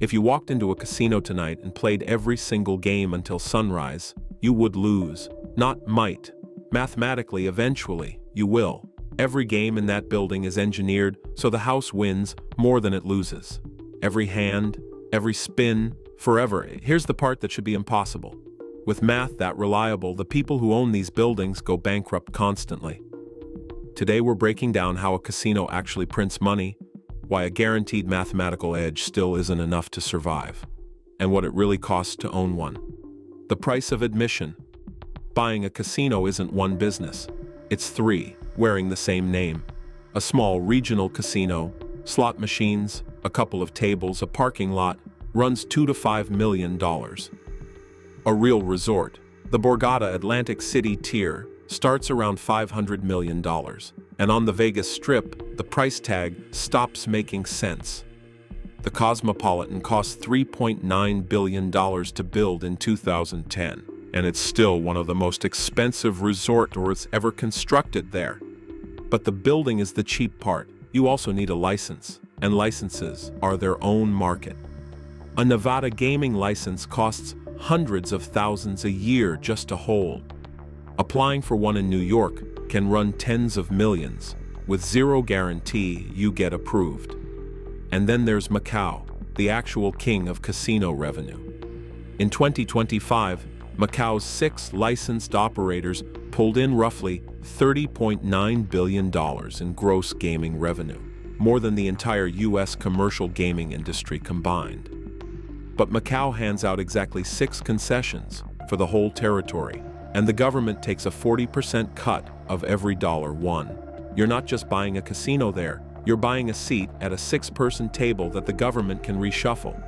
If you walked into a casino tonight and played every single game until sunrise, you would lose. Not might. Mathematically, eventually, you will. Every game in that building is engineered so the house wins more than it loses. Every hand, every spin, forever. Here's the part that should be impossible. With math that reliable, the people who own these buildings go bankrupt constantly. Today we're breaking down how a casino actually prints money, why a guaranteed mathematical edge still isn't enough to survive, and what it really costs to own one. The price of admission. Buying a casino isn't one business. It's three, wearing the same name. A small regional casino, slot machines, a couple of tables, a parking lot, runs $2 to $5 million. A real resort, the Borgata Atlantic City tier, starts around $500 million. And on the Vegas Strip, the price tag stops making sense. The Cosmopolitan cost $3.9 billion to build in 2010, and it's still one of the most expensive resorts ever constructed there. But the building is the cheap part. You also need a license, and licenses are their own market. A Nevada gaming license costs hundreds of thousands a year just to hold. Applying for one in New York can run tens of millions. With zero guarantee, you get approved. And then there's Macau, the actual king of casino revenue. In 2025, Macau's 6 licensed operators pulled in roughly $30.9 billion in gross gaming revenue, more than the entire U.S. commercial gaming industry combined. But Macau hands out exactly 6 concessions for the whole territory, and the government takes a 40% cut of every dollar won. You're not just buying a casino there, you're buying a seat at a 6-person table that the government can reshuffle.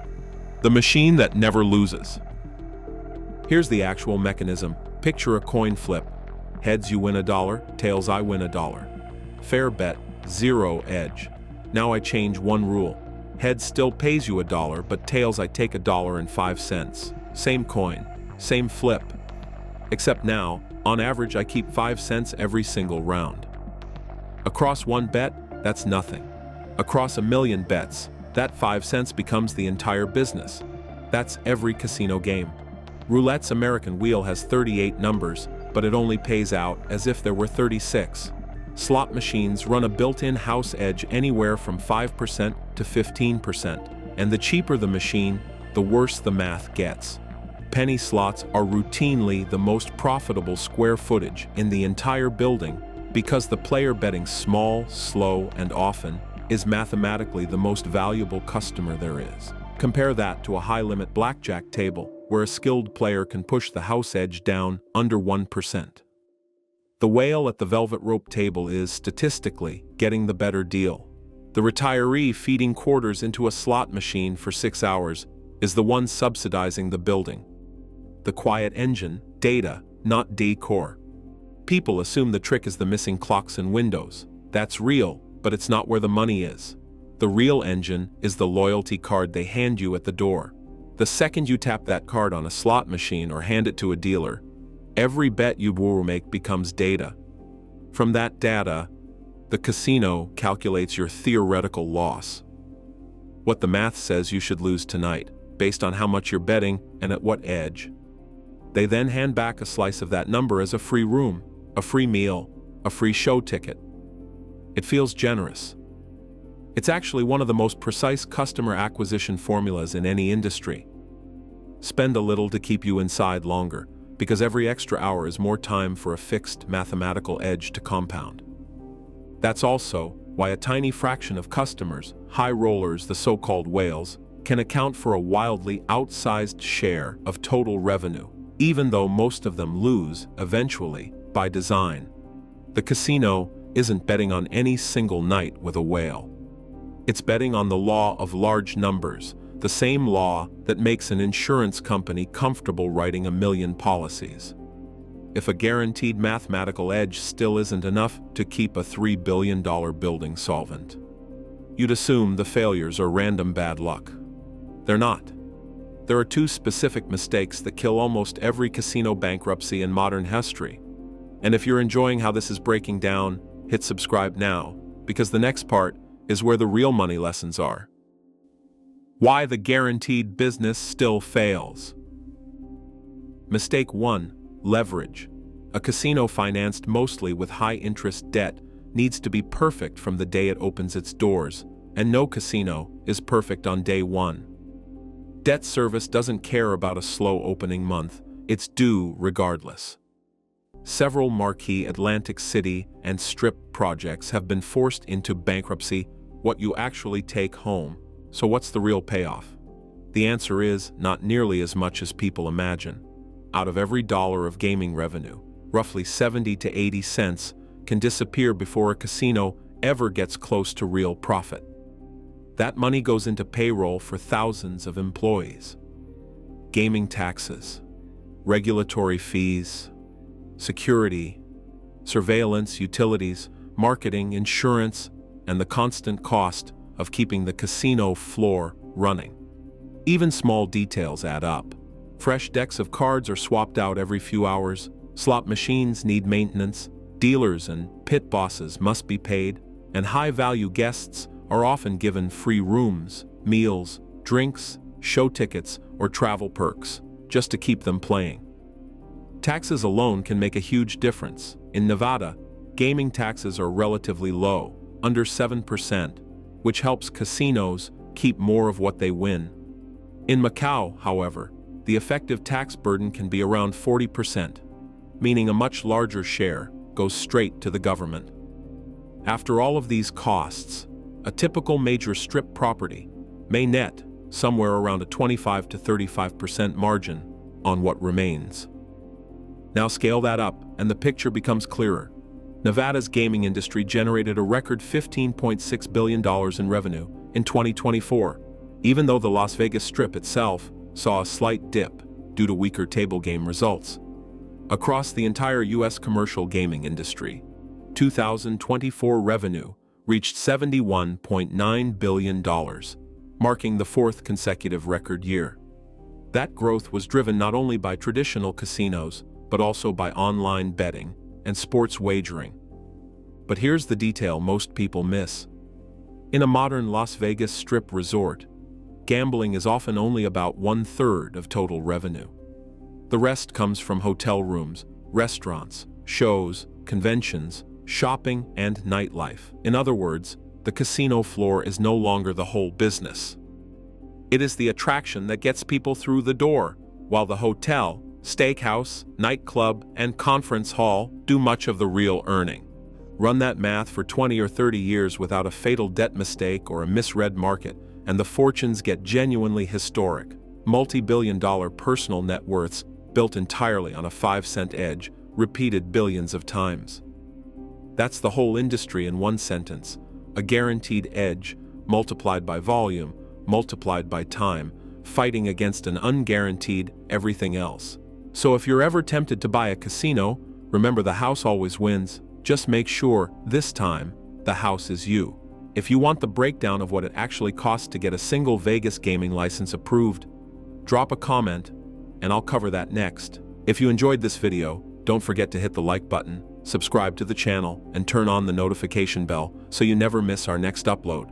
The machine that never loses. Here's the actual mechanism. Picture a coin flip. Heads you win $1, tails I win $1. Fair bet, 0 edge. Now I change one rule. Heads still pays you $1, but tails I take $1.05. Same coin, same flip. Except now, on average I keep 5 cents every single round. Across one bet, that's nothing. Across 1,000,000 bets, that 5 cents becomes the entire business. That's every casino game. Roulette's American wheel has 38 numbers, but it only pays out as if there were 36. Slot machines run a built-in house edge anywhere from 5% to 15%, and the cheaper the machine, the worse the math gets. Penny slots are routinely the most profitable square footage in the entire building because the player betting small, slow, and often is mathematically the most valuable customer there is. Compare that to a high-limit blackjack table where a skilled player can push the house edge down under 1%. The whale at the velvet rope table is, statistically, getting the better deal. The retiree feeding quarters into a slot machine for 6 hours is the one subsidizing the building. The quiet engine, data, not decor. People assume the trick is the missing clocks and windows. That's real, but it's not where the money is. The real engine is the loyalty card they hand you at the door. The second you tap that card on a slot machine or hand it to a dealer, every bet you will make becomes data. From that data, the casino calculates your theoretical loss. What the math says you should lose tonight, based on how much you're betting and at what edge. They then hand back a slice of that number as a free room, a free meal, a free show ticket. It feels generous. It's actually one of the most precise customer acquisition formulas in any industry. Spend a little to keep you inside longer, because every extra hour is more time for a fixed mathematical edge to compound. That's also why a tiny fraction of customers, high rollers, the so-called whales, can account for a wildly outsized share of total revenue, even though most of them lose, eventually, by design. The casino isn't betting on any single night with a whale. It's betting on the law of large numbers, the same law that makes an insurance company comfortable writing 1,000,000 policies. If a guaranteed mathematical edge still isn't enough to keep a $3 billion building solvent, you'd assume the failures are random bad luck. They're not. There are 2 specific mistakes that kill almost every casino bankruptcy in modern history. And if you're enjoying how this is breaking down, hit subscribe now, because the next part is where the real money lessons are. Why the guaranteed business still fails. Mistake 1. Leverage. A casino financed mostly with high-interest debt needs to be perfect from the day it opens its doors, and no casino is perfect on day one. Debt service doesn't care about a slow opening month, it's due regardless. Several marquee Atlantic City and Strip projects have been forced into bankruptcy. What you actually take home. So what's the real payoff? The answer is not nearly as much as people imagine. Out of every dollar of gaming revenue, roughly 70 to 80 cents can disappear before a casino ever gets close to real profit. That money goes into payroll for thousands of employees. Gaming taxes, regulatory fees, security, surveillance, utilities, marketing, insurance, and the constant cost of keeping the casino floor running. Even small details add up. Fresh decks of cards are swapped out every few hours, slot machines need maintenance, dealers and pit bosses must be paid, and high-value guests are often given free rooms, meals, drinks, show tickets, or travel perks, just to keep them playing. Taxes alone can make a huge difference. In Nevada, gaming taxes are relatively low, under 7%, which helps casinos keep more of what they win. In Macau, however, the effective tax burden can be around 40%, meaning a much larger share goes straight to the government. After all of these costs, a typical major strip property may net somewhere around a 25 to 35% margin on what remains. Now scale that up, and the picture becomes clearer. Nevada's gaming industry generated a record $15.6 billion in revenue in 2024, even though the Las Vegas Strip itself saw a slight dip due to weaker table game results. Across the entire U.S. commercial gaming industry, 2024 revenue reached $71.9 billion, marking the fourth consecutive record year. That growth was driven not only by traditional casinos, but also by online betting and sports wagering. But here's the detail most people miss. In a modern Las Vegas Strip resort, gambling is often only about 1/3 of total revenue. The rest comes from hotel rooms, restaurants, shows, conventions, shopping, and nightlife. In other words, the casino floor is no longer the whole business. It is the attraction that gets people through the door, while the hotel, steakhouse, nightclub, and conference hall do much of the real earning. Run that math for 20 or 30 years without a fatal debt mistake or a misread market, and the fortunes get genuinely historic. Multi-billion-dollar personal net worths built entirely on a 5-cent edge, repeated billions of times. That's the whole industry in one sentence. A guaranteed edge, multiplied by volume, multiplied by time, fighting against an unguaranteed everything else. So if you're ever tempted to buy a casino, remember the house always wins. Just make sure, this time, the house is you. If you want the breakdown of what it actually costs to get a single Vegas gaming license approved, drop a comment, and I'll cover that next. If you enjoyed this video, don't forget to hit the like button, subscribe to the channel, and turn on the notification bell so you never miss our next upload.